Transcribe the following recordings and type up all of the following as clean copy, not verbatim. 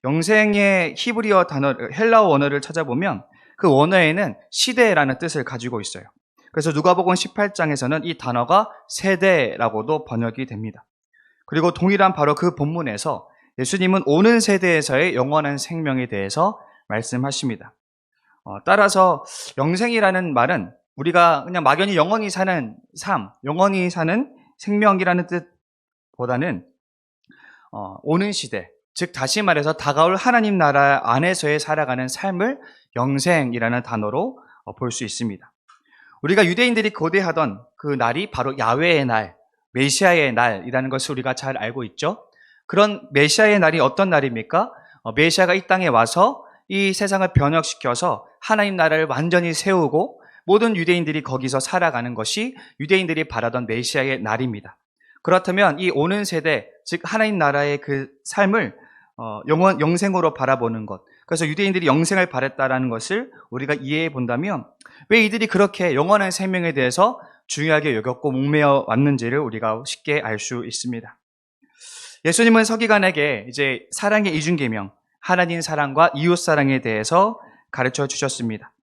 영생의 히브리어 단어, 헬라어 원어를 찾아보면 그 원어에는 시대라는 뜻을 가지고 있어요. 그래서 누가복음 18장에서는 이 단어가 세대라고도 번역이 됩니다. 그리고 동일한 바로 그 본문에서 예수님은 오는 세대에서의 영원한 생명에 대해서 말씀하십니다. 따라서 영생이라는 말은 우리가 그냥 막연히 영원히 사는 삶, 영원히 사는 생명이라는 뜻보다는 오는 시대, 즉 다시 말해서 다가올 하나님 나라 안에서의 살아가는 삶을 영생이라는 단어로 볼 수 있습니다. 우리가 유대인들이 고대하던 그 날이 바로 야훼의 날, 메시아의 날이라는 것을 우리가 잘 알고 있죠. 그런 메시아의 날이 어떤 날입니까? 메시아가 이 땅에 와서 이 세상을 변혁시켜서 하나님 나라를 완전히 세우고 모든 유대인들이 거기서 살아가는 것이 유대인들이 바라던 메시아의 날입니다. 그렇다면 이 오는 세대, 즉 하나님 나라의 그 삶을 영생으로 바라보는 것, 그래서 유대인들이 영생을 바랬다라는 것을 우리가 이해해 본다면 왜 이들이 그렇게 영원한 생명에 대해서 중요하게 여겼고 목매어 왔는지를 우리가 쉽게 알 수 있습니다. 예수님은 서기관에게 이제 사랑의 이중계명, 하나님 사랑과 이웃 사랑에 대해서 가르쳐 주셨습니다.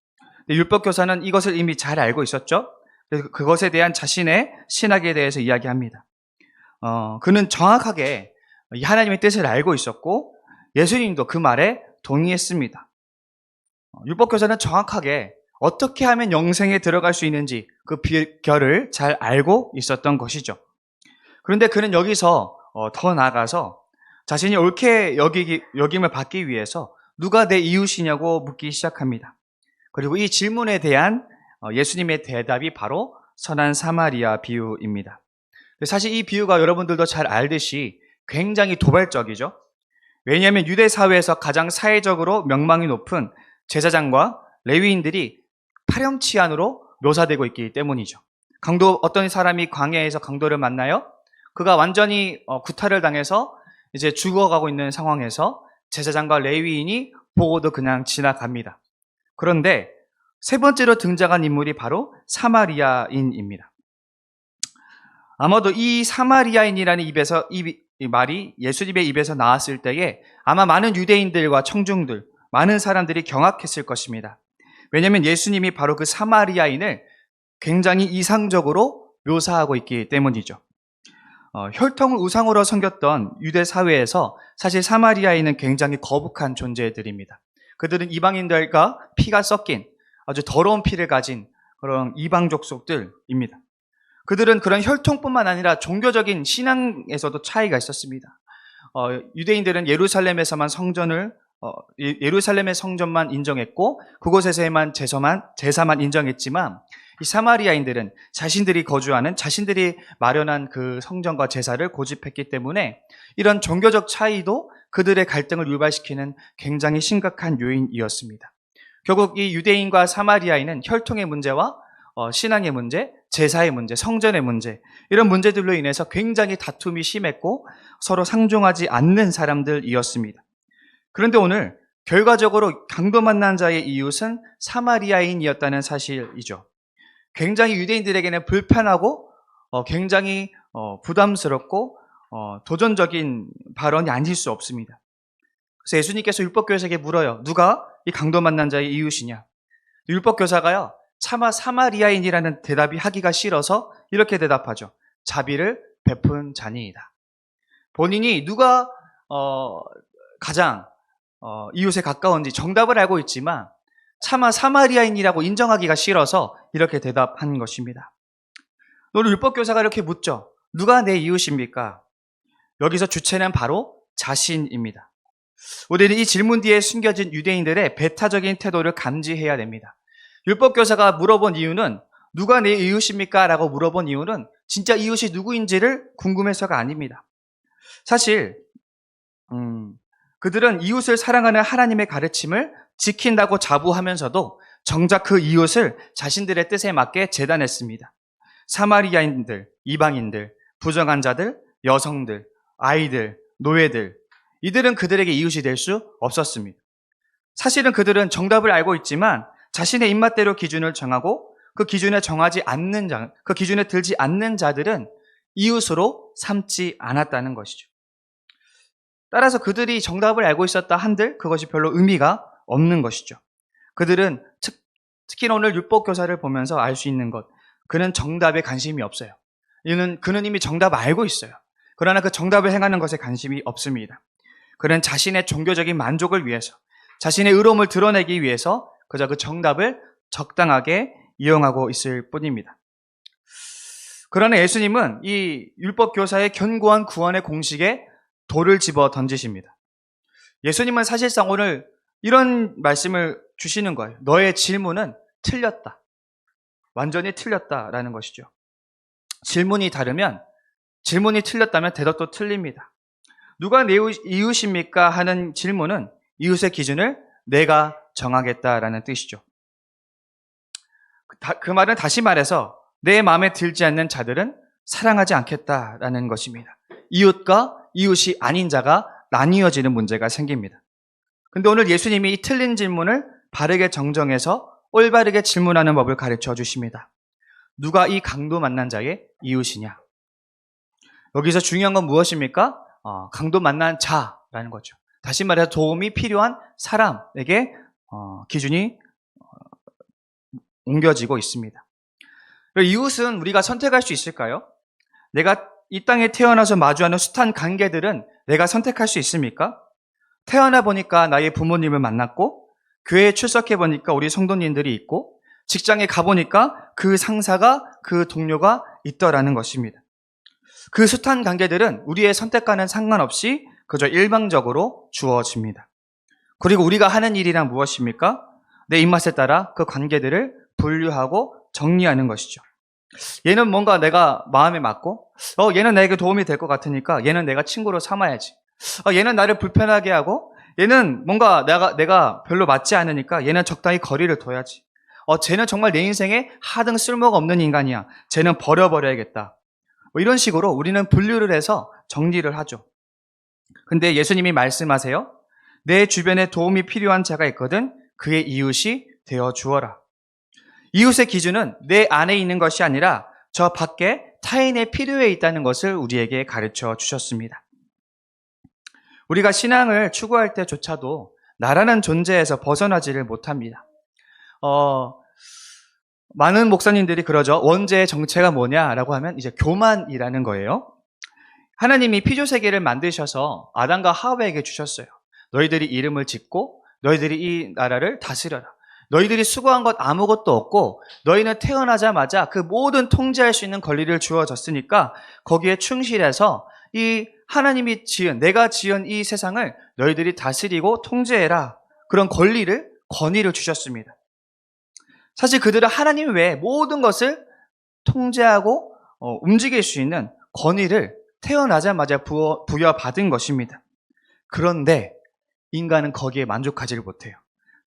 율법교사는 이것을 이미 잘 알고 있었죠. 그래서 그것에 대한 자신의 신학에 대해서 이야기합니다. 그는 정확하게 하나님의 뜻을 알고 있었고 예수님도 그 말에 동의했습니다. 율법교사는 정확하게 어떻게 하면 영생에 들어갈 수 있는지 그 비결을 잘 알고 있었던 것이죠. 그런데 그는 여기서 더 나아가서 자신이 옳게 여김을 받기 위해서 누가 내 이웃이냐고 묻기 시작합니다. 그리고 이 질문에 대한 예수님의 대답이 바로 선한 사마리아 비유입니다. 사실 이 비유가 여러분들도 잘 알듯이 굉장히 도발적이죠. 왜냐하면 유대 사회에서 가장 사회적으로 명망이 높은 제사장과 레위인들이 파렴치한으로 묘사되고 있기 때문이죠. 어떤 사람이 광야에서 강도를 만나요? 그가 완전히 구타를 당해서 이제 죽어가고 있는 상황에서 제사장과 레위인이 보고도 그냥 지나갑니다. 그런데 세 번째로 등장한 인물이 바로 사마리아인입니다. 아마도 이 사마리아인이라는 이 말이 예수님의 입에서 나왔을 때에 아마 많은 유대인들과 청중들, 많은 사람들이 경악했을 것입니다. 왜냐하면 예수님이 바로 그 사마리아인을 굉장히 이상적으로 묘사하고 있기 때문이죠. 혈통을 우상으로 섬겼던 유대 사회에서 사실 사마리아인은 굉장히 거북한 존재들입니다. 그들은 이방인들과 피가 섞인 아주 더러운 피를 가진 그런 이방 족속들입니다. 그들은 그런 혈통뿐만 아니라 종교적인 신앙에서도 차이가 있었습니다. 유대인들은 예루살렘의 성전만 인정했고 그곳에서만 제사만 인정했지만 이 사마리아인들은 자신들이 마련한 그 성전과 제사를 고집했기 때문에 이런 종교적 차이도 그들의 갈등을 유발시키는 굉장히 심각한 요인이었습니다. 결국 이 유대인과 사마리아인은 혈통의 문제와 신앙의 문제, 제사의 문제, 성전의 문제, 이런 문제들로 인해서 굉장히 다툼이 심했고 서로 상종하지 않는 사람들이었습니다. 그런데 오늘 결과적으로 강도 만난 자의 이웃은 사마리아인이었다는 사실이죠. 굉장히 유대인들에게는 불편하고 굉장히 부담스럽고 도전적인 발언이 아닐 수 없습니다. 그래서 예수님께서 율법교사에게 물어요. 누가 이 강도 만난 자의 이웃이냐? 율법교사가요. 차마 사마리아인이라는 대답이 하기가 싫어서 이렇게 대답하죠. 자비를 베푼 자니이다. 본인이 누가 가장 이웃에 가까운지 정답을 알고 있지만 차마 사마리아인이라고 인정하기가 싫어서 이렇게 대답한 것입니다. 오늘 율법교사가 이렇게 묻죠. 누가 내 이웃입니까? 여기서 주체는 바로 자신입니다. 우리는 이 질문 뒤에 숨겨진 유대인들의 배타적인 태도를 감지해야 됩니다. 율법교사가 물어본 이유는 누가 내 이웃입니까? 라고 물어본 이유는 진짜 이웃이 누구인지를 궁금해서가 아닙니다. 사실 그들은 이웃을 사랑하는 하나님의 가르침을 지킨다고 자부하면서도 정작 그 이웃을 자신들의 뜻에 맞게 재단했습니다. 사마리아인들, 이방인들, 부정한 자들, 여성들, 아이들, 노예들, 이들은 그들에게 이웃이 될 수 없었습니다. 사실은 그들은 정답을 알고 있지만 자신의 입맛대로 기준을 정하고 그 기준에 들지 않는 자들은 이웃으로 삼지 않았다는 것이죠. 따라서 그들이 정답을 알고 있었다 한들 그것이 별로 의미가 없는 것이죠. 그들은 특히 오늘 율법교사를 보면서 알 수 있는 것, 그는 정답에 관심이 없어요. 그는 이미 정답 알고 있어요. 그러나 그 정답을 행하는 것에 관심이 없습니다. 그는 자신의 종교적인 만족을 위해서, 자신의 의로움을 드러내기 위해서 그저 그 정답을 적당하게 이용하고 있을 뿐입니다. 그러나 예수님은 이 율법교사의 견고한 구원의 공식에 돌을 집어 던지십니다. 예수님은 사실상 오늘 이런 말씀을 주시는 거예요. 너의 질문은 틀렸다. 완전히 틀렸다라는 것이죠. 질문이 틀렸다면 대답도 틀립니다. 누가 내 이웃입니까? 하는 질문은 이웃의 기준을 내가 정하겠다라는 뜻이죠. 그 말은 다시 말해서 내 마음에 들지 않는 자들은 사랑하지 않겠다라는 것입니다. 이웃과 이웃이 아닌 자가 나뉘어지는 문제가 생깁니다. 근데 오늘 예수님이 이 틀린 질문을 바르게 정정해서 올바르게 질문하는 법을 가르쳐 주십니다. 누가 이 강도 만난 자의 이웃이냐? 여기서 중요한 건 무엇입니까? 강도 만난 자라는 거죠. 다시 말해서 도움이 필요한 사람에게 기준이 옮겨지고 있습니다. 이웃은 우리가 선택할 수 있을까요? 내가 이 땅에 태어나서 마주하는 숱한 관계들은 내가 선택할 수 있습니까? 태어나 보니까 나의 부모님을 만났고, 교회에 출석해 보니까 우리 성도님들이 있고, 직장에 가보니까 그 상사가, 그 동료가 있더라는 것입니다. 그 숱한 관계들은 우리의 선택과는 상관없이 그저 일방적으로 주어집니다. 그리고 우리가 하는 일이란 무엇입니까? 내 입맛에 따라 그 관계들을 분류하고 정리하는 것이죠. 얘는 뭔가 내가 마음에 맞고, 얘는 나에게 도움이 될 것 같으니까 얘는 내가 친구로 삼아야지. 얘는 나를 불편하게 하고, 얘는 뭔가 내가 별로 맞지 않으니까 얘는 적당히 거리를 둬야지. 쟤는 정말 내 인생에 하등 쓸모가 없는 인간이야. 쟤는 버려버려야겠다. 이런 식으로 우리는 분류를 해서 정리를 하죠. 근데 예수님이 말씀하세요. 내 주변에 도움이 필요한 자가 있거든 그의 이웃이 되어 주어라. 이웃의 기준은 내 안에 있는 것이 아니라 저 밖에 타인의 필요에 있다는 것을 우리에게 가르쳐 주셨습니다. 우리가 신앙을 추구할 때조차도 나라는 존재에서 벗어나지를 못합니다. 많은 목사님들이 그러죠. 원죄의 정체가 뭐냐라고 하면 이제 교만이라는 거예요. 하나님이 피조세계를 만드셔서 아담과 하와에게 주셨어요. 너희들이 이름을 짓고 너희들이 이 나라를 다스려라. 너희들이 수고한 것 아무것도 없고 너희는 태어나자마자 그 모든 통제할 수 있는 권리를 주어졌으니까 거기에 충실해서 이 하나님이 내가 지은 이 세상을 너희들이 다스리고 통제해라. 그런 권위를 주셨습니다. 사실 그들은 하나님 외에 모든 것을 통제하고 움직일 수 있는 권위를 태어나자마자 부여받은 것입니다. 그런데 인간은 거기에 만족하지를 못해요.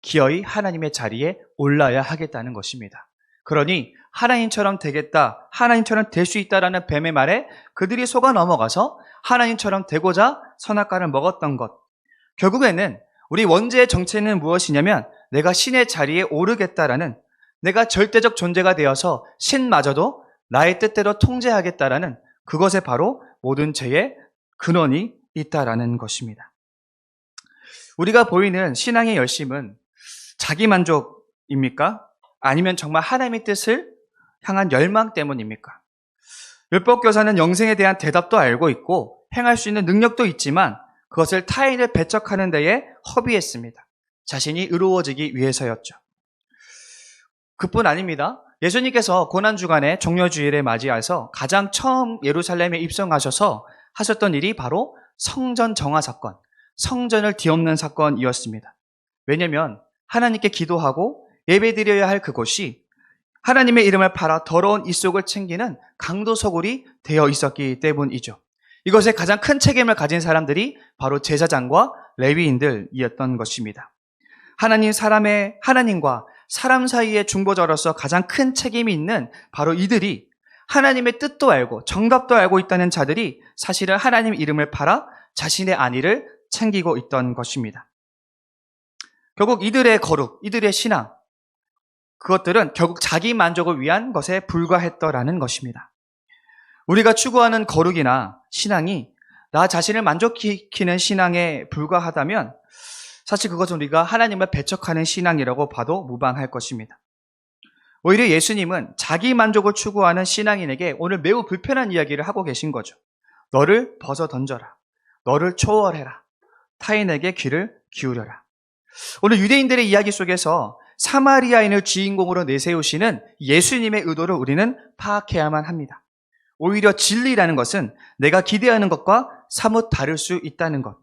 기어이 하나님의 자리에 올라야 하겠다는 것입니다. 그러니 하나님처럼 되겠다, 하나님처럼 될 수 있다라는 뱀의 말에 그들이 속아 넘어가서 하나님처럼 되고자 선악과를 먹었던 것. 결국에는 우리 원죄의 정체는 무엇이냐면 내가 신의 자리에 오르겠다라는, 내가 절대적 존재가 되어서 신마저도 나의 뜻대로 통제하겠다라는 그것에 바로 모든 죄의 근원이 있다라는 것입니다. 우리가 보이는 신앙의 열심은 자기만족입니까? 아니면 정말 하나님의 뜻을 향한 열망 때문입니까? 율법교사는 영생에 대한 대답도 알고 있고 행할 수 있는 능력도 있지만 그것을 타인을 배척하는 데에 허비했습니다. 자신이 의로워지기 위해서였죠. 그뿐 아닙니다. 예수님께서 고난주간에 종려주일에 맞이해서 가장 처음 예루살렘에 입성하셔서 하셨던 일이 바로 성전 정화 사건, 성전을 뒤엎는 사건이었습니다. 왜냐하면 하나님께 기도하고 예배드려야 할 그곳이 하나님의 이름을 팔아 더러운 입속을 챙기는 강도소굴이 되어 있었기 때문이죠. 이것에 가장 큰 책임을 가진 사람들이 바로 제사장과 레위인들이었던 것입니다. 하나님과 사람 사이의 중보자로서 가장 큰 책임이 있는 바로 이들이 하나님의 뜻도 알고 정답도 알고 있다는 자들이 사실은 하나님 이름을 팔아 자신의 안위를 챙기고 있던 것입니다. 결국 이들의 거룩, 이들의 신앙, 그것들은 결국 자기 만족을 위한 것에 불과했더라는 것입니다. 우리가 추구하는 거룩이나 신앙이 나 자신을 만족시키는 신앙에 불과하다면 사실 그것은 우리가 하나님을 배척하는 신앙이라고 봐도 무방할 것입니다. 오히려 예수님은 자기 만족을 추구하는 신앙인에게 오늘 매우 불편한 이야기를 하고 계신 거죠. 너를 벗어 던져라. 너를 초월해라. 타인에게 귀를 기울여라. 오늘 유대인들의 이야기 속에서 사마리아인을 주인공으로 내세우시는 예수님의 의도를 우리는 파악해야만 합니다. 오히려 진리라는 것은 내가 기대하는 것과 사뭇 다를 수 있다는 것.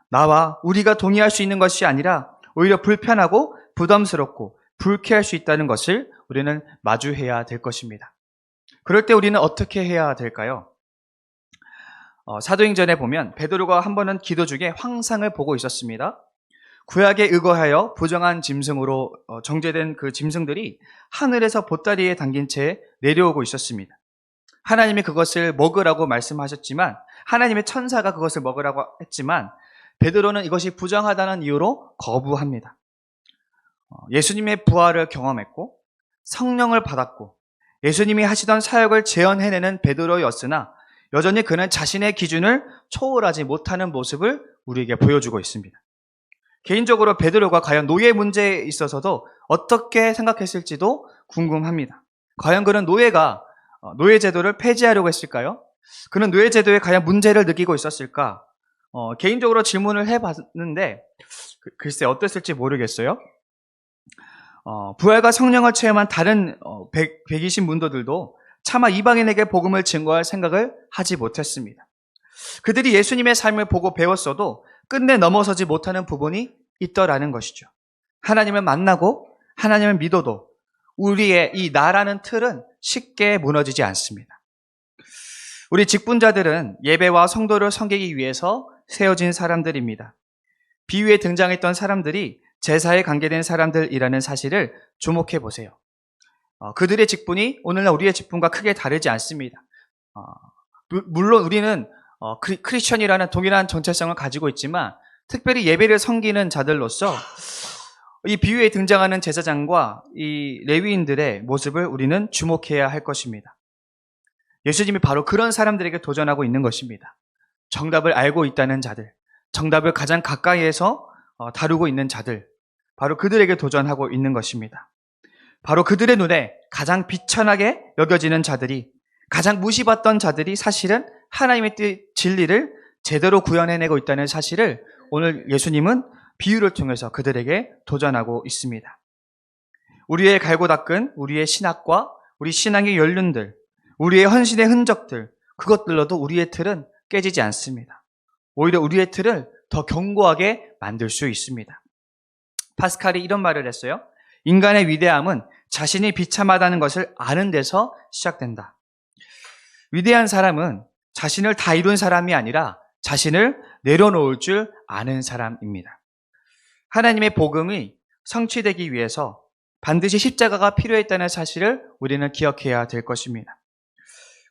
나와 우리가 동의할 수 있는 것이 아니라 오히려 불편하고 부담스럽고 불쾌할 수 있다는 것을 우리는 마주해야 될 것입니다. 그럴 때 우리는 어떻게 해야 될까요? 사도행전에 보면 베드로가 한 번은 기도 중에 환상을 보고 있었습니다. 구약에 의거하여 부정한 짐승으로 정죄된 그 짐승들이 하늘에서 보따리에 담긴 채 내려오고 있었습니다. 하나님이 그것을 먹으라고 말씀하셨지만, 하나님의 천사가 그것을 먹으라고 했지만 베드로는 이것이 부정하다는 이유로 거부합니다. 예수님의 부활을 경험했고 성령을 받았고 예수님이 하시던 사역을 재현해내는 베드로였으나 여전히 그는 자신의 기준을 초월하지 못하는 모습을 우리에게 보여주고 있습니다. 개인적으로 베드로가 과연 노예 문제에 있어서도 어떻게 생각했을지도 궁금합니다. 과연 그는 노예 제도를 폐지하려고 했을까요? 그는 노예 제도에 과연 문제를 느끼고 있었을까? 개인적으로 질문을 해봤는데 글쎄 어땠을지 모르겠어요. 부활과 성령을 체험한 다른 120 문도들도 차마 이방인에게 복음을 증거할 생각을 하지 못했습니다. 그들이 예수님의 삶을 보고 배웠어도 끝내 넘어서지 못하는 부분이 있더라는 것이죠. 하나님을 만나고 하나님을 믿어도 우리의 이 나라는 틀은 쉽게 무너지지 않습니다. 우리 직분자들은 예배와 성도를 섬기기 위해서 세워진 사람들입니다. 비유에 등장했던 사람들이 제사에 관계된 사람들이라는 사실을 주목해 보세요. 그들의 직분이 오늘날 우리의 직분과 크게 다르지 않습니다. 물론 우리는 크리스천이라는 동일한 정체성을 가지고 있지만 특별히 예배를 섬기는 자들로서 이 비유에 등장하는 제사장과 이 레위인들의 모습을 우리는 주목해야 할 것입니다. 예수님이 바로 그런 사람들에게 도전하고 있는 것입니다. 정답을 알고 있다는 자들, 정답을 가장 가까이에서 다루고 있는 자들, 바로 그들에게 도전하고 있는 것입니다. 바로 그들의 눈에 가장 비천하게 여겨지는 자들이, 가장 무시받던 자들이 사실은 하나님의 진리를 제대로 구현해내고 있다는 사실을 오늘 예수님은 비유를 통해서 그들에게 도전하고 있습니다. 우리의 갈고 닦은 우리의 신학과 우리 신앙의 연륜들, 우리의 헌신의 흔적들, 그것들로도 우리의 틀은 깨지지 않습니다. 오히려 우리의 틀을 더 견고하게 만들 수 있습니다. 파스칼이 이런 말을 했어요. 인간의 위대함은 자신이 비참하다는 것을 아는 데서 시작된다. 위대한 사람은 자신을 다 이룬 사람이 아니라 자신을 내려놓을 줄 아는 사람입니다. 하나님의 복음이 성취되기 위해서 반드시 십자가가 필요했다는 사실을 우리는 기억해야 될 것입니다.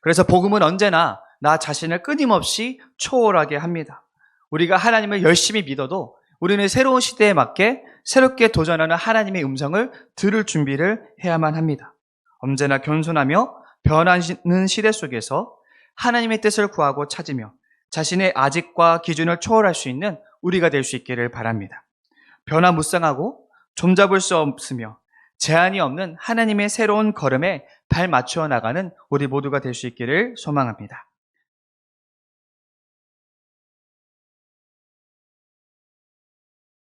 그래서 복음은 언제나 나 자신을 끊임없이 초월하게 합니다. 우리가 하나님을 열심히 믿어도 우리는 새로운 시대에 맞게 새롭게 도전하는 하나님의 음성을 들을 준비를 해야만 합니다. 언제나 겸손하며 변하는 시대 속에서 하나님의 뜻을 구하고 찾으며 자신의 아직과 기준을 초월할 수 있는 우리가 될 수 있기를 바랍니다. 변화무쌍하고 좀잡을 수 없으며 제한이 없는 하나님의 새로운 걸음에 발 맞추어 나가는 우리 모두가 될 수 있기를 소망합니다.